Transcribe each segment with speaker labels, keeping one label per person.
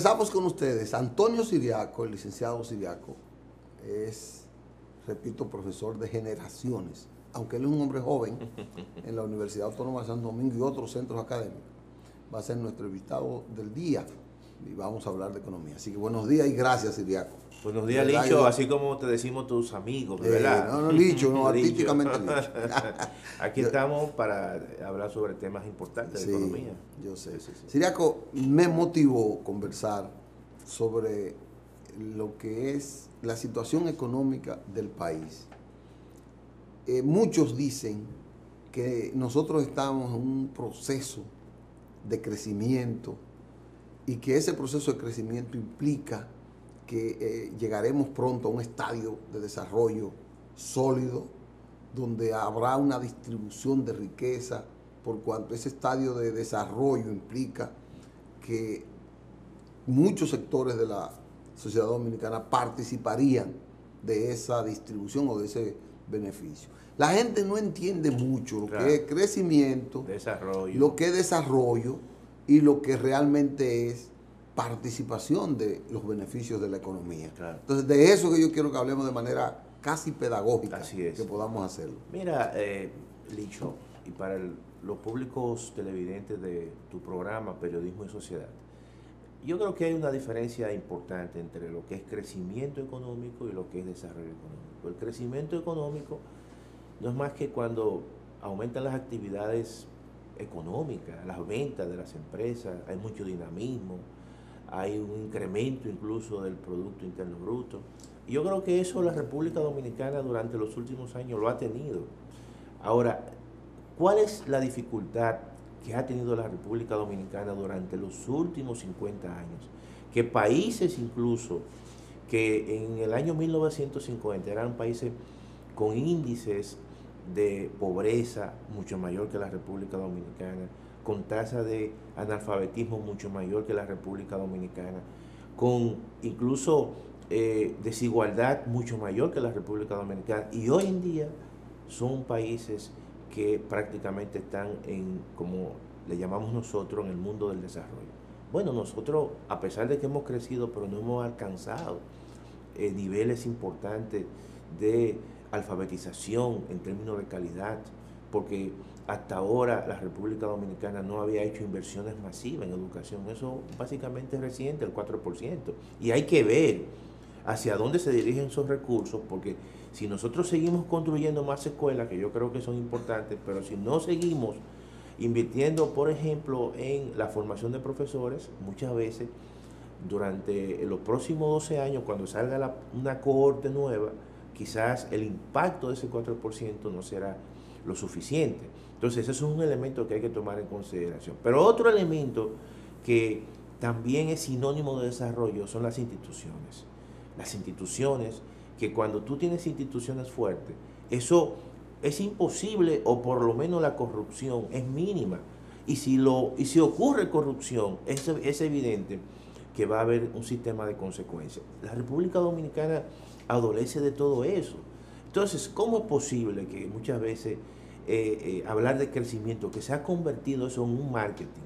Speaker 1: regresamos con ustedes. Antonio Siriaco, el licenciado Siriaco, es, repito, profesor de generaciones, aunque él es un hombre joven en la Universidad Autónoma de Santo Domingo y otros centros académicos. Va a ser nuestro invitado del día y vamos a hablar de economía. Así que buenos días y gracias, Siriaco.
Speaker 2: Buenos días, Licho, así como te decimos tus amigos, ¿verdad?
Speaker 1: No, Licho, no, artísticamente Licho.
Speaker 2: Aquí estamos para hablar sobre temas importantes de economía.
Speaker 1: Yo sé. Sí. Siriaco, me motivó conversar sobre lo que es la situación económica del país. Muchos dicen que nosotros estamos en un proceso de crecimiento y que ese proceso de crecimiento implica que llegaremos pronto a un estadio de desarrollo sólido, donde habrá una distribución de riqueza, por cuanto ese estadio de desarrollo implica que muchos sectores de la sociedad dominicana participarían de esa distribución o de ese beneficio. La gente no entiende mucho lo que es crecimiento,
Speaker 2: desarrollo,
Speaker 1: lo que es desarrollo y lo que realmente es participación de los beneficios de la economía.
Speaker 2: Claro.
Speaker 1: Entonces, de eso que yo quiero que hablemos de manera casi pedagógica.
Speaker 2: Así es.
Speaker 1: Que podamos hacerlo.
Speaker 2: Mira, Licho, y para los públicos televidentes de tu programa Periodismo y Sociedad, yo creo que hay una diferencia importante entre lo que es crecimiento económico y lo que es desarrollo económico. El crecimiento económico no es más que cuando aumentan las actividades económicas, las ventas de las empresas, hay mucho dinamismo, hay un incremento incluso del Producto Interno Bruto. Y yo creo que eso la República Dominicana durante los últimos años lo ha tenido. Ahora, ¿cuál es la dificultad que ha tenido la República Dominicana durante los últimos 50 años? Que países incluso que en el año 1950 eran países con índices de pobreza mucho mayor que la República Dominicana, con tasa de analfabetismo mucho mayor que la República Dominicana, con incluso desigualdad mucho mayor que la República Dominicana, y hoy en día son países que prácticamente están en, como le llamamos nosotros, en el mundo del desarrollo. Bueno, nosotros, a pesar de que hemos crecido, pero no hemos alcanzado niveles importantes de alfabetización en términos de calidad, porque hasta ahora la República Dominicana no había hecho inversiones masivas en educación. Eso básicamente es reciente, el 4%. Y hay que ver hacia dónde se dirigen esos recursos, porque si nosotros seguimos construyendo más escuelas, que yo creo que son importantes, pero si no seguimos invirtiendo, por ejemplo, en la formación de profesores, muchas veces durante los próximos 12 años, cuando salga una cohorte nueva, quizás el impacto de ese 4% no será lo suficiente. Entonces, eso es un elemento que hay que tomar en consideración. Pero otro elemento que también es sinónimo de desarrollo son las instituciones. Las instituciones, que cuando tú tienes instituciones fuertes, eso es imposible, o por lo menos la corrupción es mínima. Y si ocurre corrupción, es evidente que va a haber un sistema de consecuencias. La República Dominicana adolece de todo eso. Entonces, ¿cómo es posible que muchas veces hablar de crecimiento, que se ha convertido eso en un marketing,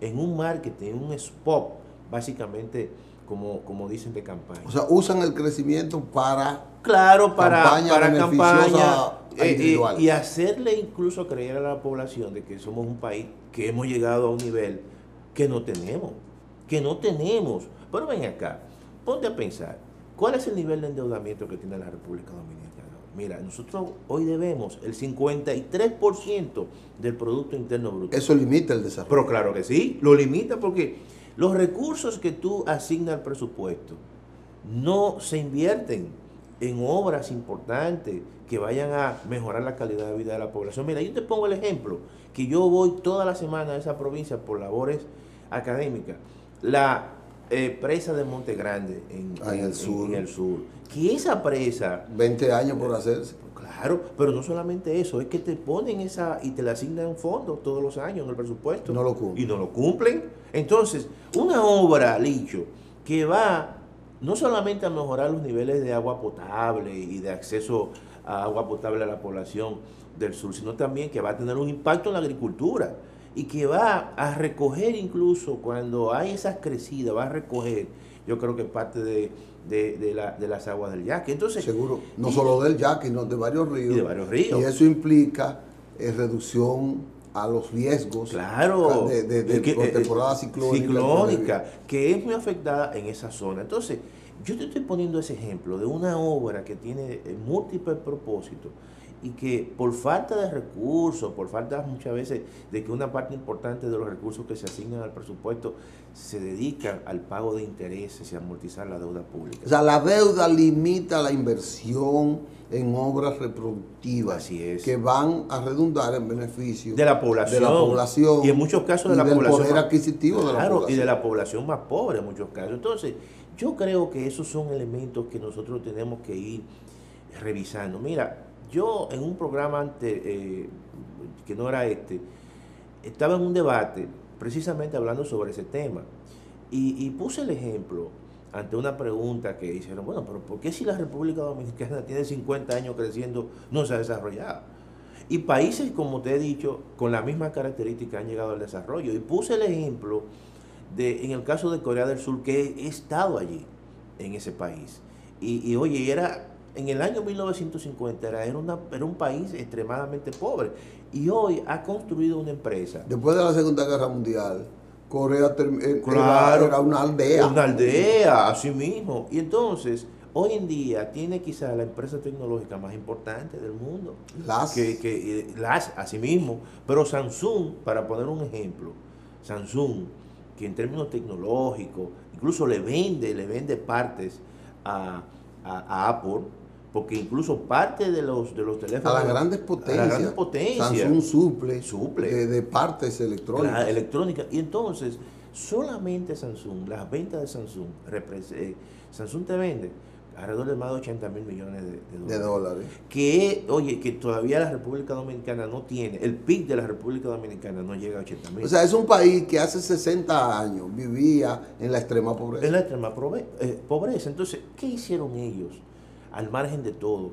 Speaker 2: en un spot, básicamente, como dicen, de campaña?
Speaker 1: O sea, usan el crecimiento para
Speaker 2: campaña y hacerle incluso creer a la población de que somos un país que hemos llegado a un nivel que no tenemos. Pero ven acá, ponte a pensar, ¿cuál es el nivel de endeudamiento que tiene la República Dominicana? Mira, nosotros hoy debemos el 53% del Producto Interno Bruto.
Speaker 1: Eso limita el desarrollo.
Speaker 2: Pero claro que sí, lo limita, porque los recursos que tú asignas al presupuesto no se invierten en obras importantes que vayan a mejorar la calidad de vida de la población. Mira, yo te pongo el ejemplo, que yo voy toda la semana a esa provincia por labores académicas. La presa de Monte Grande en el sur. Que esa presa...
Speaker 1: 20 años por hacerse.
Speaker 2: Claro, pero no solamente eso, es que te ponen esa y te la asignan fondos todos los años en el presupuesto.
Speaker 1: No lo cumplen.
Speaker 2: Y no lo cumplen. Entonces, una obra, Licho, que va no solamente a mejorar los niveles de agua potable y de acceso a agua potable a la población del sur, sino también que va a tener un impacto en la agricultura. y que va a recoger incluso cuando hay esas crecidas, va a recoger, yo creo que parte de las aguas del Yaqui. Entonces,
Speaker 1: seguro, no solo del Yaqui, no, de varios ríos.
Speaker 2: Y de varios ríos.
Speaker 1: Y eso implica reducción a los riesgos,
Speaker 2: claro,
Speaker 1: por temporada
Speaker 2: ciclónica, que es muy afectada en esa zona. Entonces, yo te estoy poniendo ese ejemplo de una obra que tiene múltiples propósitos y que por falta de recursos, por falta muchas veces de que una parte importante de los recursos que se asignan al presupuesto se dedican al pago de intereses y a amortizar la deuda pública.
Speaker 1: O sea, la deuda limita la inversión en obras reproductivas.
Speaker 2: Así es.
Speaker 1: Que van a redundar en beneficio
Speaker 2: de la población. Y en muchos casos de la población.
Speaker 1: Del poder adquisitivo de la población.
Speaker 2: Y de la población más pobre en muchos casos. Entonces, yo creo que esos son elementos que nosotros tenemos que ir revisando. Mira, yo en un programa antes, que no era estaba en un debate precisamente hablando sobre ese tema. Y puse el ejemplo ante una pregunta que hicieron, bueno, pero ¿por qué si la República Dominicana tiene 50 años creciendo, no se ha desarrollado? Y países, como te he dicho, con la misma característica han llegado al desarrollo. Y puse el ejemplo en el caso de Corea del Sur, que he estado allí, en ese país. Y oye, en el año 1950 era un país extremadamente pobre. Y hoy ha construido una empresa.
Speaker 1: Después de la Segunda Guerra Mundial, Corea
Speaker 2: claro,
Speaker 1: era una aldea.
Speaker 2: Una aldea, así mismo. Y entonces, hoy en día tiene quizá la empresa tecnológica más importante del mundo. Las, así mismo. Pero Samsung, para poner un ejemplo, Samsung, que en términos tecnológicos, incluso le vende partes a Apple, porque incluso parte de los teléfonos
Speaker 1: a las grandes potencias, Samsung suple de partes electrónicas.
Speaker 2: Y entonces, solamente Samsung, las ventas de Samsung, Samsung te vende alrededor de más de 80 mil millones de dólares. Que todavía la República Dominicana no tiene, el PIB de la República Dominicana no llega a 80 mil.
Speaker 1: O sea, es un país que hace 60 años vivía en la extrema pobreza.
Speaker 2: En la extrema pobreza. Entonces, ¿qué hicieron ellos? Al margen de todo,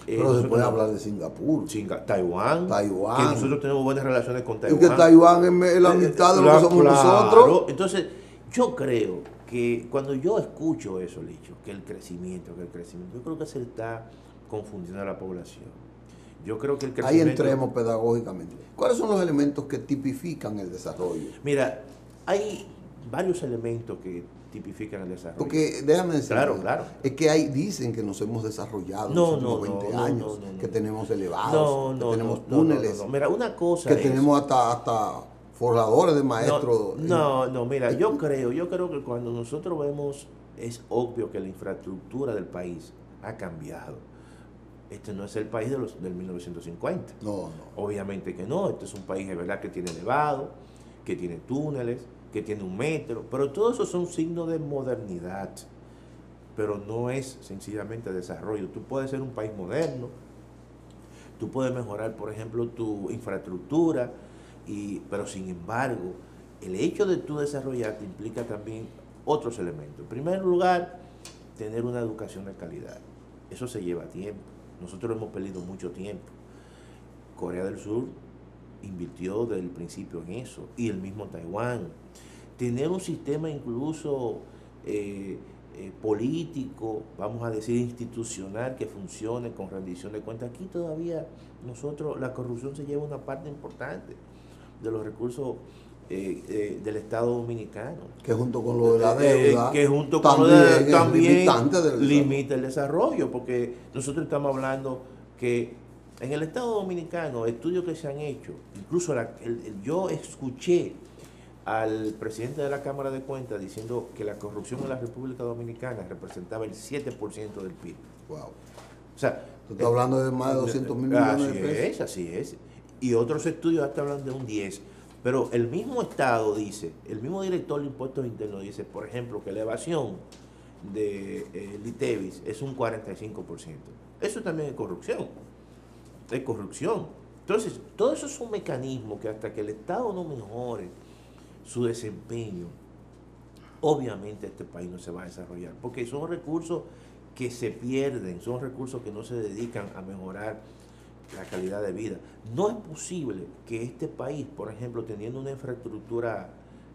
Speaker 1: pero se puede hablar de Singapur,
Speaker 2: Taiwán, que nosotros tenemos buenas relaciones con Taiwán.
Speaker 1: Y que Taiwán es la mitad de lo que somos nosotros.
Speaker 2: Entonces, yo creo que cuando yo escucho eso, Licho, que el crecimiento, yo creo que se está confundiendo a la población. Yo creo que el crecimiento...
Speaker 1: Ahí entremos pedagógicamente. ¿Cuáles son los elementos que tipifican el desarrollo?
Speaker 2: Mira, hay varios elementos que tipifican el desarrollo.
Speaker 1: Porque, déjame decir,
Speaker 2: claro.
Speaker 1: Es que dicen que nos hemos desarrollado en los últimos 20 años, que tenemos elevados, que tenemos túneles,
Speaker 2: Mira, una cosa
Speaker 1: que tenemos hasta forradores de maestros.
Speaker 2: Mira, yo creo que cuando nosotros vemos, es obvio que la infraestructura del país ha cambiado. Este no es el país del 1950.
Speaker 1: No.
Speaker 2: Obviamente que no. Este es un país de verdad que tiene elevado, que tiene túneles, que tiene un metro, pero todo eso son signos de modernidad, pero no es sencillamente desarrollo. Tú puedes ser un país moderno, tú puedes mejorar, por ejemplo, tu infraestructura, pero sin embargo, el hecho de tú desarrollarte implica también otros elementos. En primer lugar, tener una educación de calidad. Eso se lleva tiempo. Nosotros hemos perdido mucho tiempo. Corea del Sur invirtió desde el principio en eso, y el mismo Taiwán. Tener un sistema incluso político, vamos a decir institucional, que funcione con rendición de cuentas. Aquí todavía la corrupción se lleva una parte importante de los recursos del Estado Dominicano.
Speaker 1: Que junto con lo de la deuda,
Speaker 2: también limita el desarrollo, porque nosotros estamos hablando que en el Estado Dominicano, estudios que se han hecho, incluso yo escuché al presidente de la Cámara de Cuentas diciendo que la corrupción en la República Dominicana representaba el 7% del PIB.
Speaker 1: Wow.
Speaker 2: O sea,
Speaker 1: tú estás hablando de más de 200 mil millones de pesos.
Speaker 2: Así es. Y otros estudios hasta hablan de un 10%. Pero el mismo Estado dice, el mismo director de Impuestos Internos dice, por ejemplo, que la evasión de Litevis es un 45%. Eso también es corrupción. Es corrupción. Entonces, todo eso es un mecanismo que hasta que el Estado no mejore su desempeño, obviamente este país no se va a desarrollar, porque son recursos que se pierden, son recursos que no se dedican a mejorar la calidad de vida. No es posible que este país, por ejemplo, teniendo una infraestructura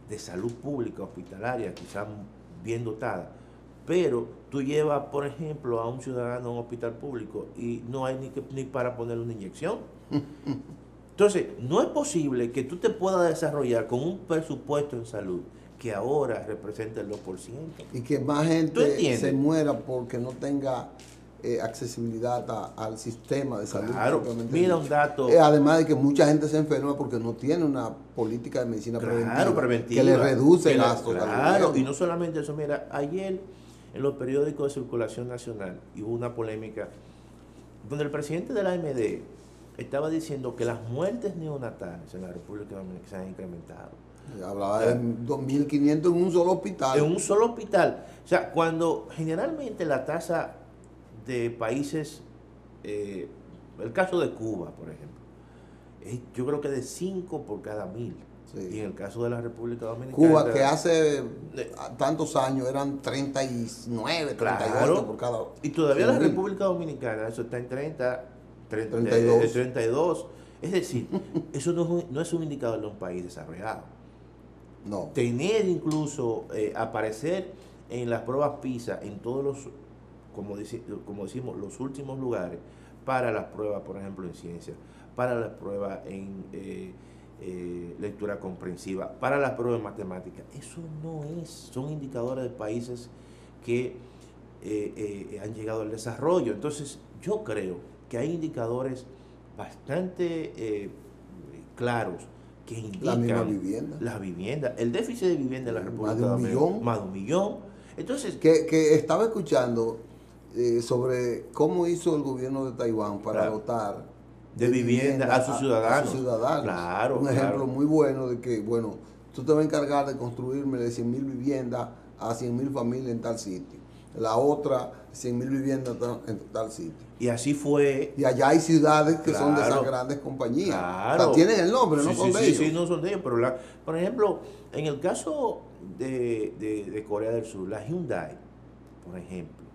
Speaker 2: de salud pública, hospitalaria, quizás bien dotada, pero tú llevas, por ejemplo, a un ciudadano a un hospital público y no hay ni para ponerle una inyección. Entonces, no es posible que tú te puedas desarrollar con un presupuesto en salud que ahora representa el 2%.
Speaker 1: Y que más gente se muera porque no tenga accesibilidad al sistema de salud.
Speaker 2: Claro, mira un dato.
Speaker 1: Además de que mucha gente se enferma porque no tiene una política de medicina preventiva que le reduce gastos.
Speaker 2: Claro, y no solamente eso, mira, ayer en los periódicos de circulación nacional hubo una polémica donde el presidente de la AMD estaba diciendo que las muertes neonatales en la República Dominicana se han incrementado.
Speaker 1: Hablaba de 2.500 en un solo hospital.
Speaker 2: En un solo hospital. O sea, cuando generalmente la tasa de países, el caso de Cuba, por ejemplo, yo creo que de 5 por cada 1000. Sí. Y en el caso de la República Dominicana...
Speaker 1: Cuba, que hace tantos años eran 39, 38 por cada...
Speaker 2: Y todavía la República Dominicana, eso está en 32. Es decir, eso no es un indicador de un país desarrollado.
Speaker 1: No.
Speaker 2: Tener incluso, aparecer en las pruebas PISA, en todos los, como decimos, los últimos lugares, para las pruebas, por ejemplo, en ciencia, para las pruebas en lectura comprensiva, para las pruebas en matemáticas. Eso no es, son indicadores de países que han llegado al desarrollo. Entonces, yo creo que hay indicadores bastante claros que indican
Speaker 1: la misma vivienda.
Speaker 2: La vivienda, el déficit de vivienda en la República Dominicana. Más de 1 millón. Entonces,
Speaker 1: que estaba escuchando sobre cómo hizo el gobierno de Taiwán para dotar
Speaker 2: de vivienda a sus ciudadanos.
Speaker 1: Claro, un ejemplo muy bueno de que, bueno, tú te vas a encargar de construirme de 100.000 viviendas a 100.000 familias en tal sitio. La otra, 100.000 viviendas en tal sitio.
Speaker 2: Y así fue.
Speaker 1: Y allá hay ciudades que son de esas grandes compañías.
Speaker 2: Claro.
Speaker 1: O sea, tienen el nombre, no son de ellos.
Speaker 2: Sí, no son de ellos. Pero, por ejemplo, en el caso de Corea del Sur, la Hyundai, por ejemplo,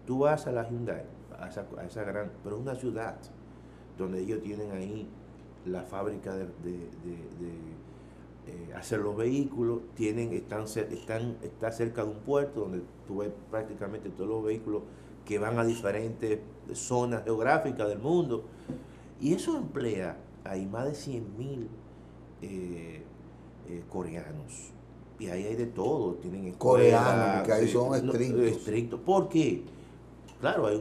Speaker 2: tú vas a la Hyundai, a esa gran, pero es una ciudad donde ellos tienen ahí la fábrica de hacer los vehículos, está cerca de un puerto donde tú ves prácticamente todos los vehículos que van a diferentes zonas geográficas del mundo, y eso emplea ahí más de 100.000 coreanos, y ahí hay de todo, tienen escuelas,
Speaker 1: coreanos, que ahí son
Speaker 2: estrictos. ¿Por qué? Claro, hay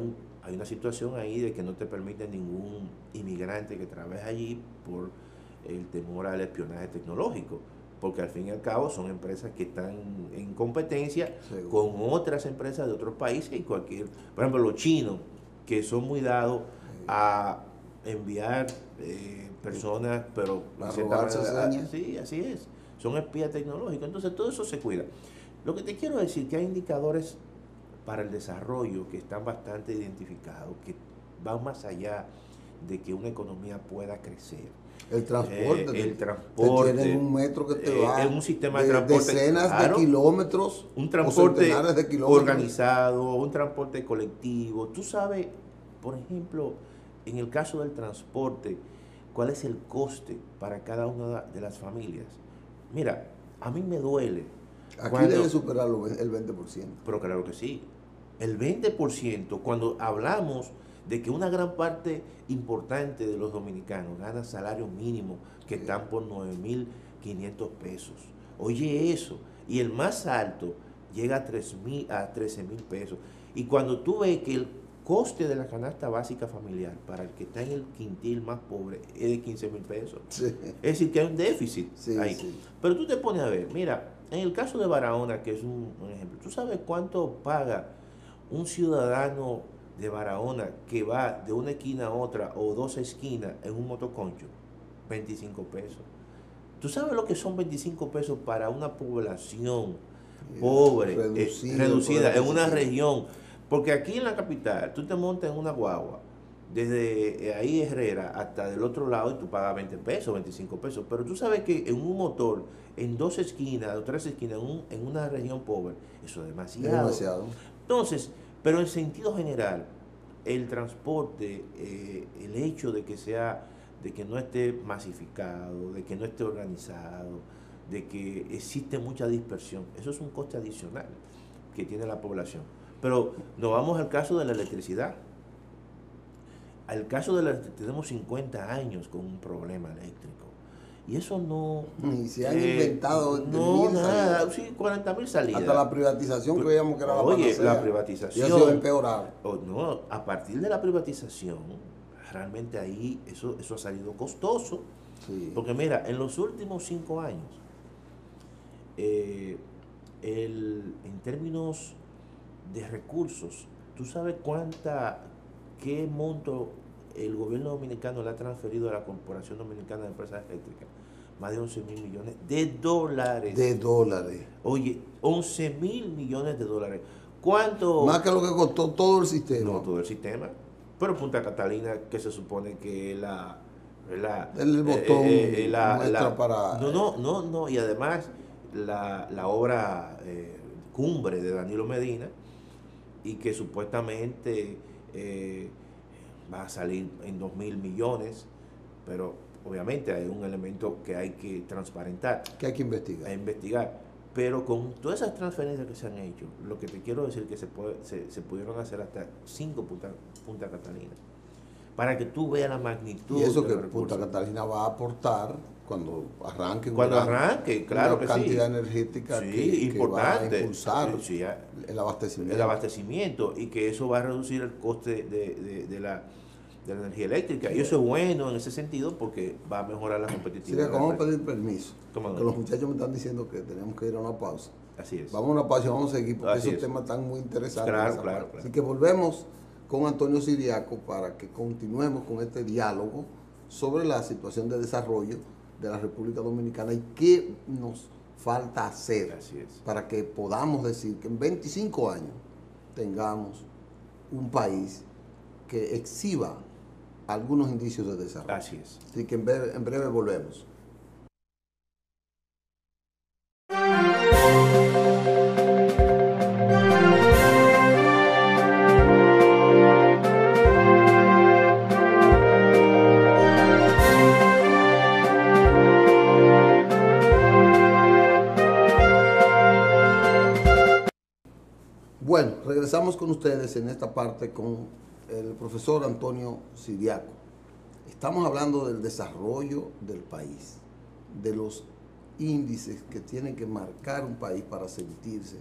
Speaker 2: una situación ahí de que no te permite ningún inmigrante que trabaje allí por el temor al espionaje tecnológico, porque al fin y al cabo son empresas que están en competencia con otras empresas de otros países, y por ejemplo los chinos, que son muy dados a enviar personas, pero sí, así es, son espías tecnológicos. Entonces todo eso se cuida. Lo que te quiero decir que hay indicadores para el desarrollo que están bastante identificados, que van más allá de que una economía pueda crecer.
Speaker 1: El transporte.
Speaker 2: Tienen
Speaker 1: un metro que te va.
Speaker 2: Es un sistema de transporte.
Speaker 1: Decenas de kilómetros.
Speaker 2: Un transporte organizado, un transporte colectivo. Tú sabes, por ejemplo, en el caso del transporte, cuál es el coste para cada una de las familias. Mira, a mí me duele.
Speaker 1: Aquí debe superar el 20%.
Speaker 2: Pero claro que sí. El 20%, cuando hablamos de que una gran parte importante de los dominicanos gana salarios mínimos que están por 9.500 pesos. Oye eso. Y el más alto llega a 13.000 pesos. Y cuando tú ves que el coste de la canasta básica familiar para el que está en el quintil más pobre es de 15.000 pesos. Sí. Es decir, que hay un déficit ahí. Sí. Pero tú te pones a ver, mira, en el caso de Barahona, que es un ejemplo, ¿tú sabes cuánto paga un ciudadano de Barahona que va de una esquina a otra o 2 esquinas en un motoconcho? 25 pesos. ¿Tú sabes lo que son 25 pesos para una población pobre, reducida en una región? Porque aquí en la capital, tú te montas en una guagua, desde ahí Herrera hasta del otro lado, y tú pagas 20 pesos, 25 pesos. Pero tú sabes que en un motor, en 2 esquinas o 3 esquinas, en una región pobre, eso es demasiado.
Speaker 1: Es demasiado.
Speaker 2: Entonces, pero en sentido general, el transporte, el hecho de que sea, de que no esté masificado, de que no esté organizado, de que existe mucha dispersión, eso es un coste adicional que tiene la población. Pero nos vamos al caso de la electricidad. Al caso de la tenemos 50 años con un problema eléctrico. Y eso no...
Speaker 1: Y se han inventado
Speaker 2: no, nada,
Speaker 1: salidas.
Speaker 2: sí, 40.000 salidas.
Speaker 1: Hasta la privatización que veíamos que era la
Speaker 2: Oye,
Speaker 1: panacea.
Speaker 2: la privatización...
Speaker 1: Y ha sido empeorado.
Speaker 2: No, a partir de la privatización, realmente ahí eso ha salido costoso.
Speaker 1: Sí.
Speaker 2: Porque mira, en los últimos 5 años, en términos de recursos, ¿tú sabes qué monto el gobierno dominicano le ha transferido a la Corporación Dominicana de Empresas Eléctricas? Más de 11.000 millones de dólares.
Speaker 1: De dólares.
Speaker 2: Oye, 11.000 millones de dólares. ¿Cuánto?
Speaker 1: Más que lo que costó todo el sistema.
Speaker 2: No, todo el sistema. Pero Punta Catalina, que se supone que
Speaker 1: el botón muestra para...
Speaker 2: No. Y además, la obra cumbre de Danilo Medina, y que supuestamente va a salir en 2.000 millones, pero obviamente hay un elemento que hay que transparentar.
Speaker 1: Que hay que investigar.
Speaker 2: A investigar. Pero con todas esas transferencias que se han hecho, lo que te quiero decir es que se pudieron hacer hasta 5 Punta Catalina. Para que tú veas la magnitud.
Speaker 1: Y eso que Punta Catalina va a aportar cuando arranque.
Speaker 2: Claro que sí.
Speaker 1: Una cantidad energética que va a impulsar el abastecimiento.
Speaker 2: El abastecimiento, y que eso va a reducir el coste de la energía eléctrica. Sí. Y eso es bueno en ese sentido porque va a mejorar la competitividad.
Speaker 1: Sí, vamos a pedir permiso.
Speaker 2: ¿Cómo?
Speaker 1: Que los muchachos me están diciendo que tenemos que ir a una pausa.
Speaker 2: Así es.
Speaker 1: Vamos a una pausa y vamos a seguir porque esos temas están muy interesantes.
Speaker 2: Claro.
Speaker 1: Así que volvemos con Antonio Siriaco para que continuemos con este diálogo sobre la situación de desarrollo de la República Dominicana y qué nos falta hacer para que podamos decir que en 25 años tengamos un país que exhiba algunos indicios de desarrollo.
Speaker 2: Así es.
Speaker 1: Así que en breve volvemos. Bueno, regresamos con ustedes en esta parte con el profesor Antonio Siriaco. Estamos hablando del desarrollo del país, de los índices que tienen que marcar un país para sentirse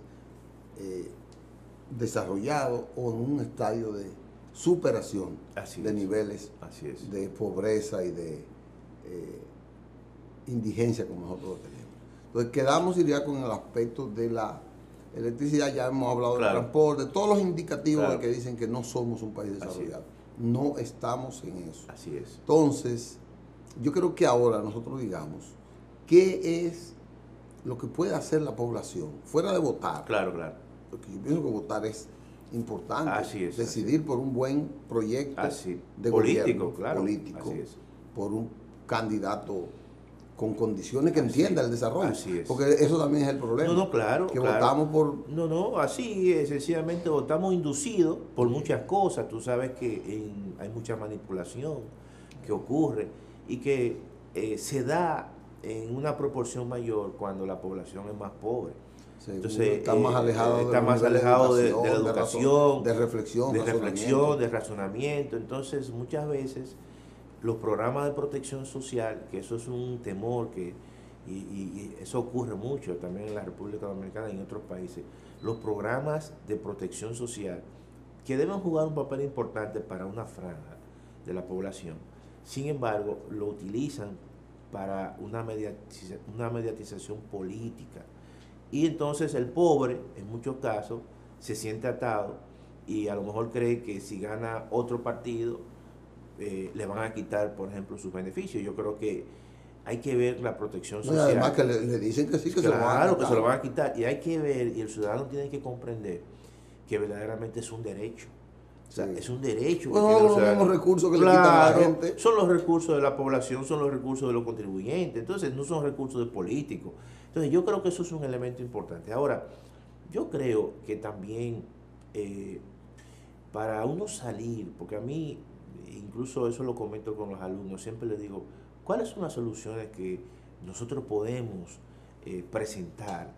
Speaker 1: desarrollado o en un estadio de superación de niveles de pobreza y de indigencia como nosotros lo tenemos. Entonces quedamos, Siriaco, en el aspecto de la electricidad, ya hemos hablado del transporte, todos los indicativos de que dicen que no somos un país desarrollado. No estamos en eso.
Speaker 2: Así es.
Speaker 1: Entonces, yo creo que ahora nosotros digamos, ¿qué es lo que puede hacer la población? Fuera de votar.
Speaker 2: Claro.
Speaker 1: Porque yo pienso que votar es importante.
Speaker 2: Así es.
Speaker 1: Decidir por un buen proyecto de
Speaker 2: político,
Speaker 1: gobierno, político, por un candidato con condiciones que entienda el desarrollo.
Speaker 2: Así es.
Speaker 1: Porque eso también es el problema.
Speaker 2: No, claro.
Speaker 1: Que votamos por...
Speaker 2: No, así es, sencillamente votamos inducidos por muchas cosas. Tú sabes que hay mucha manipulación que ocurre y que se da en una proporción mayor cuando la población es más pobre.
Speaker 1: Sí, entonces está más alejado
Speaker 2: de la educación,
Speaker 1: de reflexión,
Speaker 2: de razonamiento. Entonces muchas veces los programas de protección social, que eso es un temor y eso ocurre mucho también en la República Dominicana y en otros países, los programas de protección social que deben jugar un papel importante para una franja de la población, sin embargo lo utilizan para una mediatización política, y entonces el pobre en muchos casos se siente atado y a lo mejor cree que si gana otro partido le van a quitar, por ejemplo, sus beneficios. Yo creo que hay que ver la protección social.
Speaker 1: Además que le dicen que sí, que
Speaker 2: se lo van a quitar. Claro, que se lo van a quitar. Y hay que ver, y el ciudadano tiene que comprender que verdaderamente es un derecho. O sea, es un derecho.
Speaker 1: Bueno, los mismos recursos que le quitan a la gente.
Speaker 2: Son los recursos de la población, son los recursos de los contribuyentes. Entonces, no son recursos de políticos. Entonces, yo creo que eso es un elemento importante. Ahora, yo creo que también para uno salir, porque a mí, incluso eso lo comento con los alumnos, siempre les digo, ¿cuáles son las soluciones que nosotros podemos presentar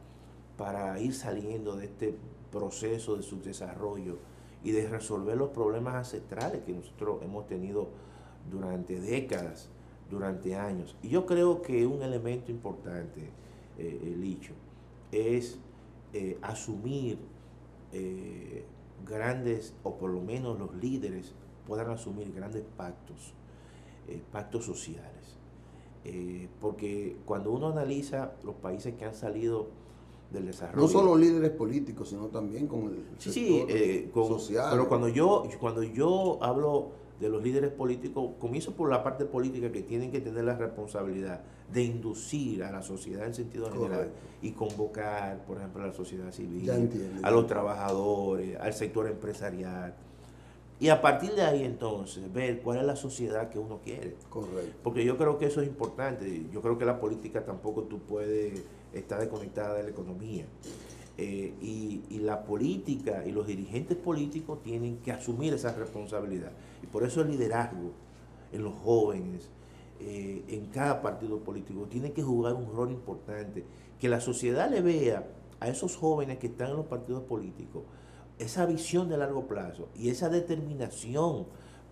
Speaker 2: para ir saliendo de este proceso de subdesarrollo y de resolver los problemas ancestrales que nosotros hemos tenido durante décadas, durante años? Y yo creo que un elemento importante, Licho, es asumir grandes, o por lo menos los líderes puedan asumir grandes pactos sociales. Porque cuando uno analiza los países que han salido del desarrollo...
Speaker 1: No solo líderes políticos, sino también con el sector social.
Speaker 2: Pero cuando yo hablo de los líderes políticos, comienzo por la parte política, que tienen que tener la responsabilidad de inducir a la sociedad en sentido general y convocar, por ejemplo, a la sociedad civil, a los trabajadores, al sector empresarial. Y a partir de ahí, entonces, ver cuál es la sociedad que uno quiere.
Speaker 1: Correcto.
Speaker 2: Porque yo creo que eso es importante. Yo creo que la política tampoco tú puedes estar desconectada de la economía. Y la política y los dirigentes políticos tienen que asumir esa responsabilidad. Y por eso el liderazgo en los jóvenes, en cada partido político, tiene que jugar un rol importante. Que la sociedad le vea a esos jóvenes que están en los partidos políticos esa visión de largo plazo y esa determinación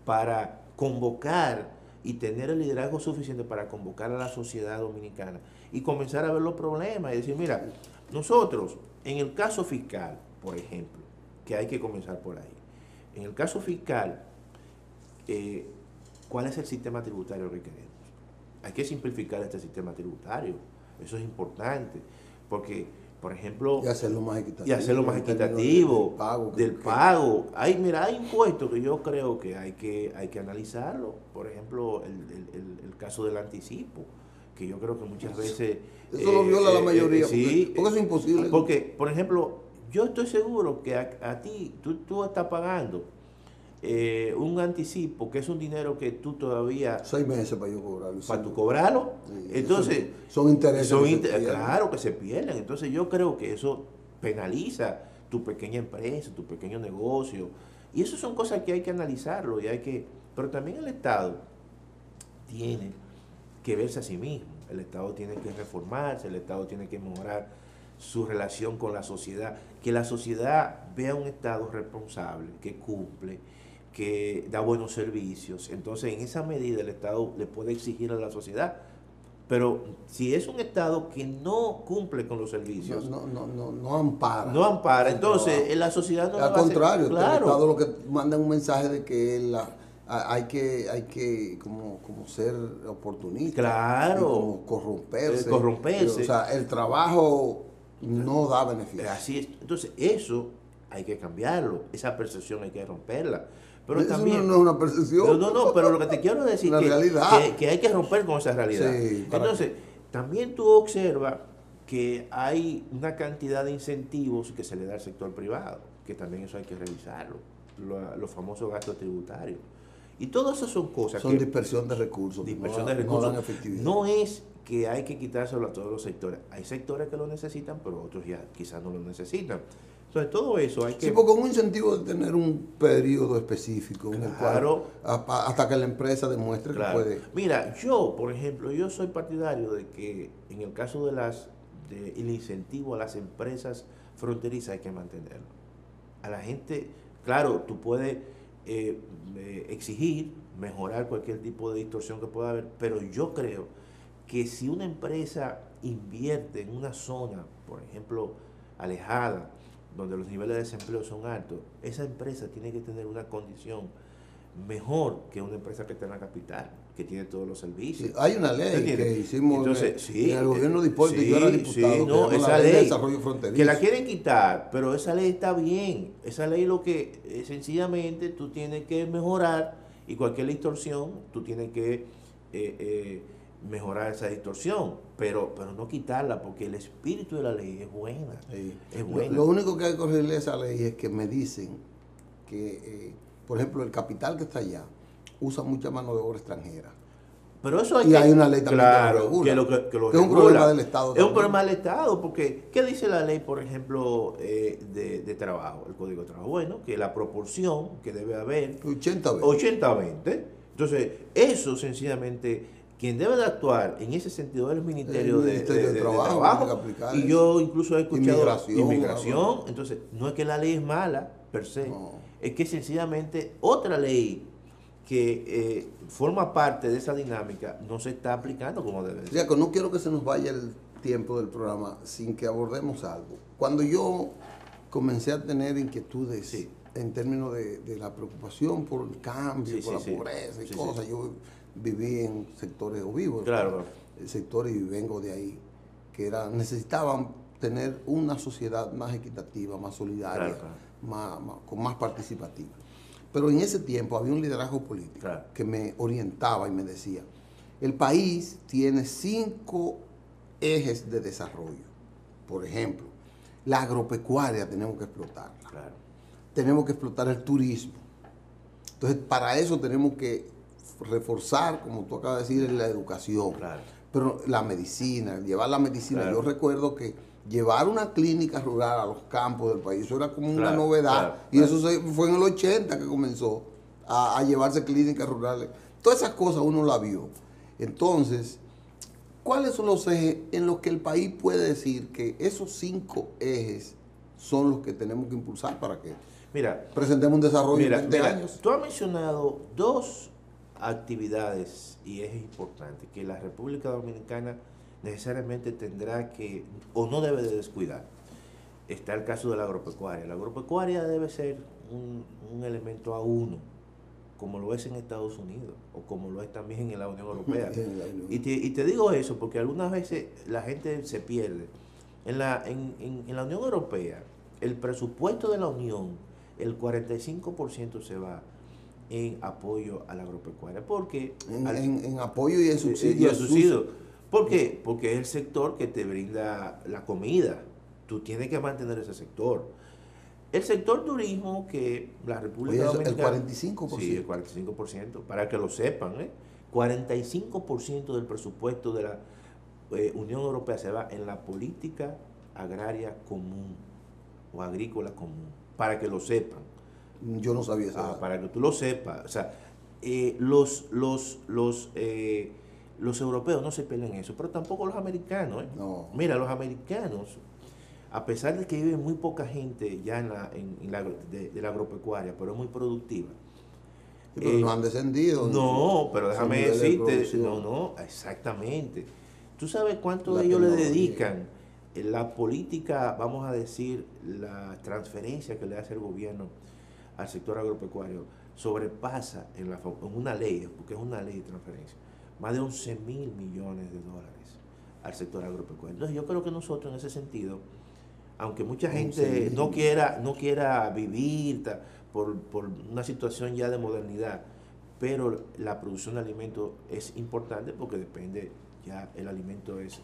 Speaker 2: para convocar y tener el liderazgo suficiente para convocar a la sociedad dominicana y comenzar a ver los problemas y decir, mira, nosotros, en el caso fiscal, por ejemplo, que hay que comenzar por ahí, en el caso fiscal, ¿cuál es el sistema tributario que queremos? Hay que simplificar este sistema tributario, eso es importante, porque por ejemplo,
Speaker 1: y hacerlo más equitativo.
Speaker 2: Y hacerlo más equitativo, del pago. Hay impuestos que yo creo que hay que analizarlo. Por ejemplo, el caso del anticipo, que yo creo que muchas veces...
Speaker 1: Eso lo viola la mayoría,
Speaker 2: sí,
Speaker 1: porque eso es imposible.
Speaker 2: Porque, por ejemplo, yo estoy seguro que a ti, tú estás pagando un anticipo, que es un dinero que tú todavía...
Speaker 1: 6 meses para yo cobrarlo.
Speaker 2: Para tú cobrarlo. Sí, entonces...
Speaker 1: Son intereses.
Speaker 2: Claro que se pierden. Entonces yo creo que eso penaliza tu pequeña empresa, tu pequeño negocio. Y eso son cosas que hay que analizarlo. Pero también el Estado tiene que verse a sí mismo. El Estado tiene que reformarse, el Estado tiene que mejorar su relación con la sociedad. Que la sociedad vea un Estado responsable, que cumple, que da buenos servicios. Entonces, en esa medida el Estado le puede exigir a la sociedad. Pero si es un Estado que no cumple con los servicios,
Speaker 1: no ampara.
Speaker 2: No ampara, entonces en la sociedad no
Speaker 1: al contrario,
Speaker 2: claro.
Speaker 1: El Estado lo que manda es un mensaje de que hay que como ser oportunista.
Speaker 2: Claro.
Speaker 1: Y como corromperse.
Speaker 2: Corromperse.
Speaker 1: O sea, el trabajo no da beneficio.
Speaker 2: Así es. Entonces, eso hay que cambiarlo. Esa percepción hay que romperla. Pero
Speaker 1: eso
Speaker 2: también,
Speaker 1: no es una percepción.
Speaker 2: No, pero lo que te quiero decir es que hay que romper con esa realidad.
Speaker 1: Sí,
Speaker 2: entonces, también tú observas que hay una cantidad de incentivos que se le da al sector privado, que también eso hay que revisarlo. Los famosos gastos tributarios. Y todas esas son cosas
Speaker 1: son dispersión de recursos.
Speaker 2: Dispersión de recursos.
Speaker 1: No dan efectividad.
Speaker 2: No es que hay que quitárselo a todos los sectores. Hay sectores que lo necesitan, pero otros ya quizás no lo necesitan. Entonces, todo eso hay que...
Speaker 1: Sí, porque un incentivo de tener un periodo específico en el cual, hasta que la empresa demuestre que puede...
Speaker 2: Mira, yo, por ejemplo, yo soy partidario de que en el caso el incentivo a las empresas fronterizas hay que mantenerlo. A la gente, claro, tú puedes exigir, mejorar cualquier tipo de distorsión que pueda haber, pero yo creo que si una empresa invierte en una zona, por ejemplo, alejada, donde los niveles de desempleo son altos, esa empresa tiene que tener una condición mejor que una empresa que está en la capital, que tiene todos los servicios.
Speaker 1: Sí, hay una ley que hicimos.
Speaker 2: Entonces,
Speaker 1: en el gobierno de Hipólito, yo era diputado,
Speaker 2: esa
Speaker 1: ley
Speaker 2: ley
Speaker 1: de desarrollo fronterizo.
Speaker 2: que la quieren quitar, pero esa ley está bien. Esa ley lo que sencillamente tú tienes que mejorar, y cualquier distorsión tú tienes que mejorar esa distorsión, pero no quitarla, porque el espíritu de la ley es buena.
Speaker 1: Sí.
Speaker 2: Es buena.
Speaker 1: Lo único que hay que corregirle a esa ley es que me dicen que, por ejemplo, el capital que está allá usa mucha mano de obra extranjera.
Speaker 2: Pero eso
Speaker 1: y hay una ley también
Speaker 2: claro,
Speaker 1: que lo
Speaker 2: que lo
Speaker 1: que es un
Speaker 2: regula.
Speaker 1: problema del Estado
Speaker 2: Es un
Speaker 1: también.
Speaker 2: problema del Estado, porque ¿qué dice la ley, por ejemplo, de trabajo? El Código de Trabajo. Bueno, que la proporción que debe haber
Speaker 1: 80-20.
Speaker 2: 80-20. Entonces, eso sencillamente, quien debe de actuar en ese sentido es el Ministerio,
Speaker 1: Ministerio de Trabajo, tiene que aplicar
Speaker 2: y
Speaker 1: eso.
Speaker 2: yo incluso he escuchado
Speaker 1: Inmigración.
Speaker 2: Entonces, no es que la ley es mala per se,
Speaker 1: No.
Speaker 2: es que sencillamente otra ley que forma parte de esa dinámica no se está aplicando como debe ser.
Speaker 1: Riaco, no quiero que se nos vaya el tiempo del programa sin que abordemos algo. Cuando yo comencé a tener inquietudes
Speaker 2: Sí.
Speaker 1: en términos de la preocupación por el cambio,
Speaker 2: Sí,
Speaker 1: por
Speaker 2: sí,
Speaker 1: la
Speaker 2: sí.
Speaker 1: pobreza y
Speaker 2: Sí,
Speaker 1: cosas,
Speaker 2: sí.
Speaker 1: yo viví en sectores o vivo
Speaker 2: Claro.
Speaker 1: en sectores y vengo de ahí, que necesitaban tener una sociedad más equitativa, más solidaria,
Speaker 2: Claro.
Speaker 1: con más participativa. Pero en ese tiempo había un liderazgo político
Speaker 2: Claro.
Speaker 1: que me orientaba y me decía, el país tiene 5 ejes de desarrollo. Por ejemplo, la agropecuaria tenemos que explotarla.
Speaker 2: Claro.
Speaker 1: Tenemos que explotar el turismo. Entonces, para eso tenemos que reforzar, como tú acabas de decir, la educación.
Speaker 2: Claro.
Speaker 1: Pero la medicina, llevar la medicina.
Speaker 2: Claro.
Speaker 1: Yo recuerdo que llevar una clínica rural a los campos del país, eso era como una
Speaker 2: Claro,
Speaker 1: novedad.
Speaker 2: claro,
Speaker 1: Y
Speaker 2: claro.
Speaker 1: eso fue en el 80 que comenzó a llevarse clínicas rurales. Todas esas cosas uno la vio. Entonces, ¿cuáles son los ejes en los que el país puede decir que esos 5 ejes son los que tenemos que impulsar para que
Speaker 2: Mira,
Speaker 1: presentemos un desarrollo en 20
Speaker 2: mira,
Speaker 1: años?
Speaker 2: tú has mencionado 2 actividades y ejes importantes que la República Dominicana necesariamente tendrá que o no debe de descuidar. Está el caso de la agropecuaria. La agropecuaria debe ser un elemento A1, como lo es en Estados Unidos o como lo es también en la Unión Europea. Y te digo eso porque algunas veces la gente se pierde. En la Unión Europea, el presupuesto de la Unión, el 45% se va en apoyo a la agropecuaria. Porque
Speaker 1: en apoyo y en subsidio.
Speaker 2: ¿Por qué? Porque es el sector que te brinda la comida. Tú tienes que mantener ese sector. El sector turismo, que la República Dominicana...
Speaker 1: El 45%.
Speaker 2: Sí, el 45%, para que lo sepan, 45% del presupuesto de la Unión Europea se va en la política agraria común o agrícola común, para que lo sepan.
Speaker 1: Yo no sabía eso.
Speaker 2: Para que tú lo sepas. O sea, los europeos no se pelean eso, pero tampoco los americanos.
Speaker 1: No.
Speaker 2: Mira, los americanos, a pesar de que vive muy poca gente ya de la agropecuaria, pero es muy productiva.
Speaker 1: Pero no han descendido.
Speaker 2: No, pero déjame decirte, no, exactamente. ¿Tú sabes cuánto de ellos le dedican la política, vamos a decir, la transferencia que le hace el gobierno al sector agropecuario? Sobrepasa en una ley, porque es una ley de transferencia, más de 11.000 millones de dólares al sector agropecuario. Entonces yo creo que nosotros en ese sentido, aunque mucha gente no quiera vivir por una situación ya de modernidad, pero la producción de alimentos es importante porque depende, ya el alimento es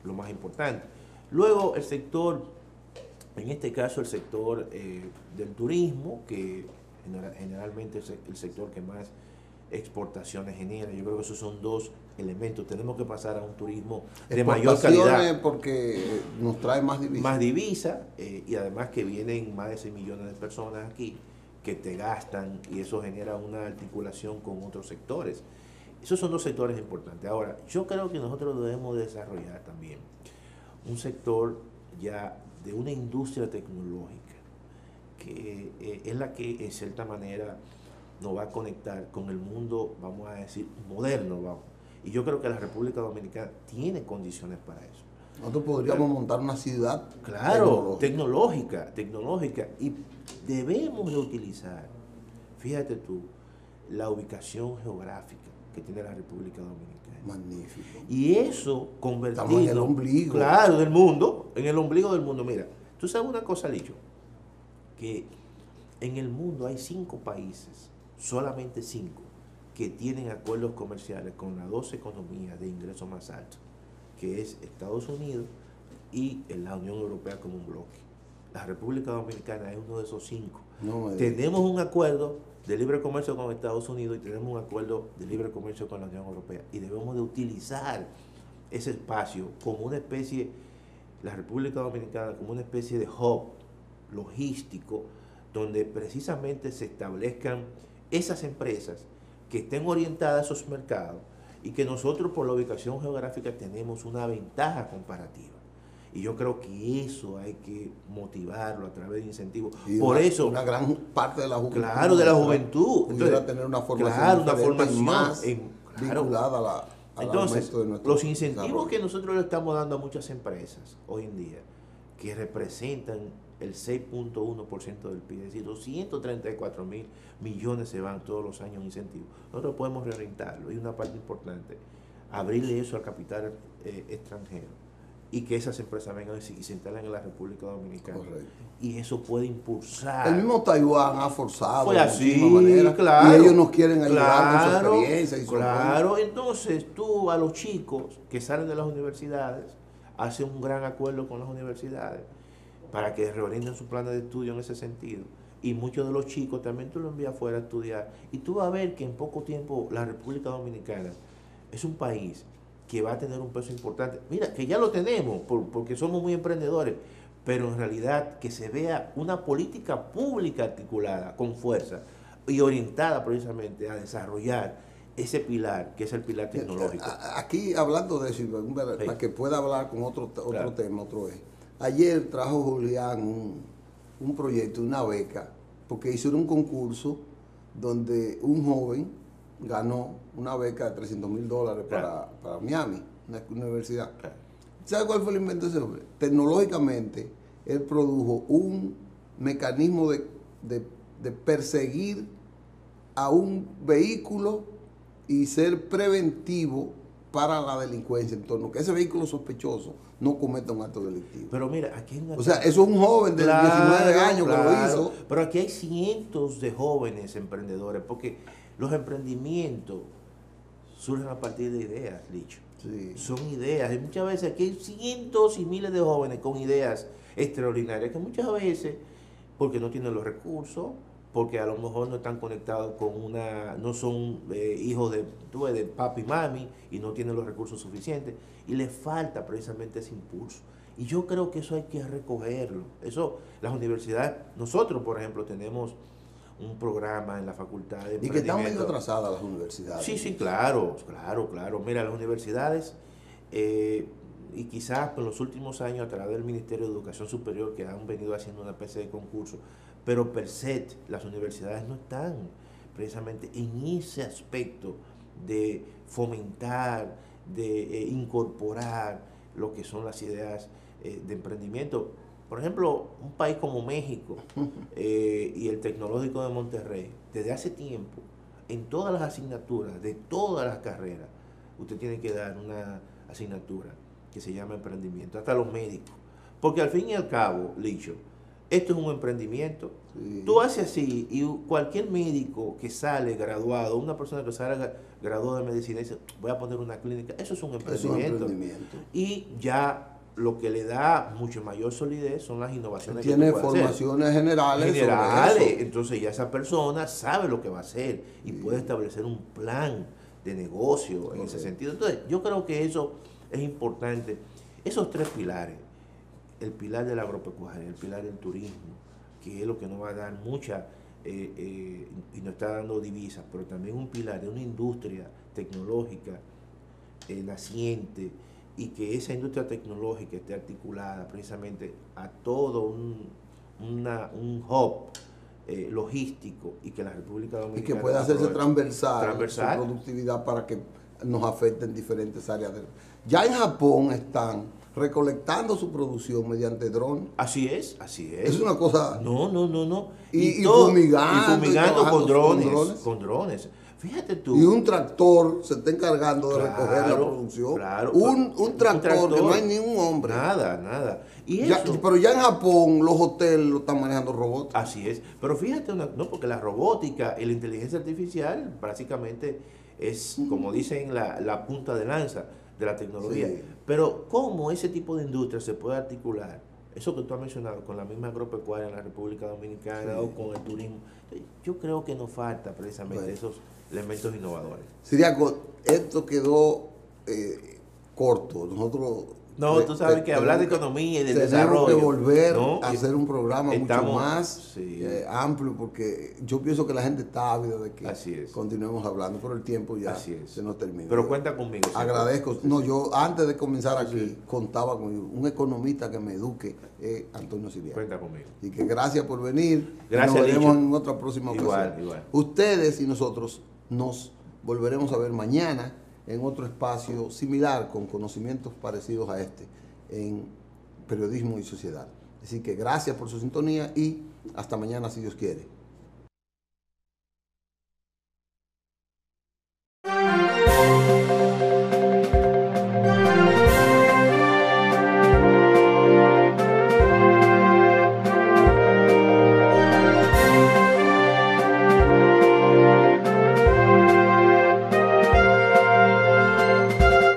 Speaker 2: lo más importante. Luego el sector, en este caso el sector del turismo, que generalmente es el sector que más exportaciones genera. Yo creo que esos son 2 elementos. Tenemos que pasar a un turismo de mayor calidad.
Speaker 1: Porque nos trae más divisa.
Speaker 2: Más divisa, y además que vienen más de 6 millones de personas aquí que te gastan, y eso genera una articulación con otros sectores. Esos son 2 sectores importantes. Ahora, yo creo que nosotros debemos desarrollar también un sector ya de una industria tecnológica, que es la que en cierta manera nos va a conectar con el mundo, vamos a decir, moderno, vamos. Y yo creo que la República Dominicana tiene condiciones para eso.
Speaker 1: Nosotros podríamos montar una ciudad
Speaker 2: tecnológica, y debemos de utilizar, fíjate tú, la ubicación geográfica que tiene la República Dominicana.
Speaker 1: Magnífico.
Speaker 2: Y eso convertirlo...
Speaker 1: Estamos en el ombligo.
Speaker 2: Claro, del mundo, en el ombligo del mundo. Mira, tú sabes una cosa, Licho, que en el mundo hay 5 países, solamente 5, que tienen acuerdos comerciales con las 2 economías de ingresos más altos, que es Estados Unidos y la Unión Europea como un bloque. La República Dominicana es uno de esos 5. Tenemos un acuerdo de libre comercio con Estados Unidos y tenemos un acuerdo de libre comercio con la Unión Europea. Y debemos de utilizar ese espacio como una especie, la República Dominicana, como una especie de hub logístico, donde precisamente se establezcan esas empresas que estén orientadas a esos mercados y que nosotros por la ubicación geográfica tenemos una ventaja comparativa. Y yo creo que eso hay que motivarlo a través de incentivos.
Speaker 1: Y
Speaker 2: por eso,
Speaker 1: una gran parte de la juventud.
Speaker 2: Claro, de la juventud.
Speaker 1: Pudiera tener una formación,
Speaker 2: claro, una formación
Speaker 1: más
Speaker 2: claro,
Speaker 1: vinculada a la, al
Speaker 2: entonces,
Speaker 1: aumento de nuestro
Speaker 2: los incentivos
Speaker 1: desarrollo.
Speaker 2: que nosotros le estamos dando a muchas empresas hoy en día, que representan el 6.1% del PIB, es decir, 234 mil millones se van todos los años en incentivos. Nosotros podemos reorientarlo, y una parte importante, abrirle eso al capital extranjero y que esas empresas vengan y se instalen en la República Dominicana.
Speaker 1: Correcto.
Speaker 2: Y eso puede impulsar.
Speaker 1: El mismo Taiwán ha forzado
Speaker 2: Fue
Speaker 1: de
Speaker 2: así,
Speaker 1: muchísima manera,
Speaker 2: claro,
Speaker 1: y ellos nos quieren ayudar con su
Speaker 2: claro,
Speaker 1: experiencia y su
Speaker 2: claro. Entonces tú a los chicos que salen de las universidades haces un gran acuerdo con las universidades para que reorienten su plan de estudio en ese sentido. Y muchos de los chicos también tú los envías afuera a estudiar. Y tú vas a ver que en poco tiempo la República Dominicana es un país que va a tener un peso importante. Mira, que ya lo tenemos porque somos muy emprendedores, pero en realidad que se vea una política pública articulada con fuerza y orientada precisamente a desarrollar ese pilar, que es el pilar tecnológico.
Speaker 1: Aquí, hablando de eso, para que pueda hablar con otro claro. tema, otro eje. Ayer trajo Julián un proyecto, una beca, porque hicieron un concurso donde un joven ganó una beca de $300,000
Speaker 2: claro.
Speaker 1: para Miami, una universidad. Claro. ¿Sabe cuál fue el invento de ese hombre? Tecnológicamente, él produjo un mecanismo de perseguir a un vehículo y ser preventivo para la delincuencia en torno a que ese vehículo sospechoso no cometa un acto delictivo.
Speaker 2: Pero mira, aquí hay una...
Speaker 1: O sea, eso es un joven de 19 años que lo hizo.
Speaker 2: Pero aquí hay cientos de jóvenes emprendedores, porque los emprendimientos surgen a partir de ideas, Licho.
Speaker 1: Sí.
Speaker 2: Son ideas. Y muchas veces aquí hay cientos y miles de jóvenes con ideas extraordinarias que muchas veces, porque no tienen los recursos, porque a lo mejor no están conectados con no son hijos de papi y mami y no tienen los recursos suficientes y les falta precisamente ese impulso. Y yo creo que eso hay que recogerlo. Eso, las universidades, nosotros por ejemplo tenemos un programa en la facultad de emprendimiento.
Speaker 1: Y que están medio atrasadas las universidades.
Speaker 2: Sí, claro. Mira, las universidades, y quizás en los últimos años a través del Ministerio de Educación Superior, que han venido haciendo una especie de concurso, pero per se las universidades no están precisamente en ese aspecto de fomentar, de incorporar lo que son las ideas de emprendimiento. Por ejemplo, un país como México y el Tecnológico de Monterrey, desde hace tiempo, en todas las asignaturas, de todas las carreras, usted tiene que dar una asignatura que se llama emprendimiento, hasta los médicos. Porque al fin y al cabo, Licho, esto es un emprendimiento. Sí. Tú haces así y cualquier médico que sale graduado, una persona que sale graduada de medicina y dice, voy a poner una clínica, eso es un emprendimiento. Y ya lo que le da mucho mayor solidez son las innovaciones
Speaker 1: tiene
Speaker 2: que tú puedes
Speaker 1: formaciones
Speaker 2: hacer.
Speaker 1: generales.
Speaker 2: Entonces ya esa persona sabe lo que va a hacer y puede establecer un plan de negocio en ese sentido. Entonces yo creo que eso es importante. Esos tres pilares, el pilar de la agropecuaria, el pilar del turismo, que es lo que nos va a dar mucha y nos está dando divisas, pero también un pilar de una industria tecnológica naciente, y que esa industria tecnológica esté articulada precisamente a todo un hub logístico, y que la República Dominicana...
Speaker 1: Y que pueda hacerse transversal su
Speaker 2: transversal
Speaker 1: productividad para que nos afecte en diferentes áreas. Ya en Japón están recolectando su producción mediante drones.
Speaker 2: Así es.
Speaker 1: Es una cosa...
Speaker 2: No.
Speaker 1: Y
Speaker 2: fumigando con drones. Fíjate tú.
Speaker 1: Y un tractor se está encargando de recoger la producción.
Speaker 2: Claro.
Speaker 1: Un tractor que no hay ni un hombre.
Speaker 2: Nada. Y
Speaker 1: pero ya en Japón los hoteles lo están manejando robots.
Speaker 2: Así es. Pero fíjate, porque la robótica y la inteligencia artificial básicamente es, como dicen, la punta de lanza de la tecnología. Sí. Pero ¿cómo ese tipo de industria se puede articular eso que tú has mencionado, con la misma agropecuaria en la República Dominicana,
Speaker 1: Sí.
Speaker 2: o con el turismo, yo creo que nos falta precisamente
Speaker 1: Bueno.
Speaker 2: esos elementos innovadores.
Speaker 1: Siriaco, esto quedó corto. Nosotros
Speaker 2: No, tú sabes que hablar de economía y de desarrollo.
Speaker 1: Tenemos que volver
Speaker 2: ¿no?
Speaker 1: a hacer un programa mucho más
Speaker 2: sí.
Speaker 1: amplio, porque yo pienso que la gente está ávida de que
Speaker 2: Así es.
Speaker 1: continuemos hablando, pero el tiempo ya se nos termina.
Speaker 2: Pero cuenta conmigo.
Speaker 1: Agradezco. No, yo antes de comenzar aquí contaba con un economista que me eduque, Antonio Siriaco.
Speaker 2: Cuenta conmigo.
Speaker 1: Y que gracias por venir.
Speaker 2: Gracias,
Speaker 1: nos veremos
Speaker 2: Licho.
Speaker 1: en otra próxima ocasión.
Speaker 2: Igual.
Speaker 1: Ustedes y nosotros nos volveremos a ver mañana en otro espacio similar, con conocimientos parecidos a este, en periodismo y sociedad. Así que gracias por su sintonía y hasta mañana si Dios quiere.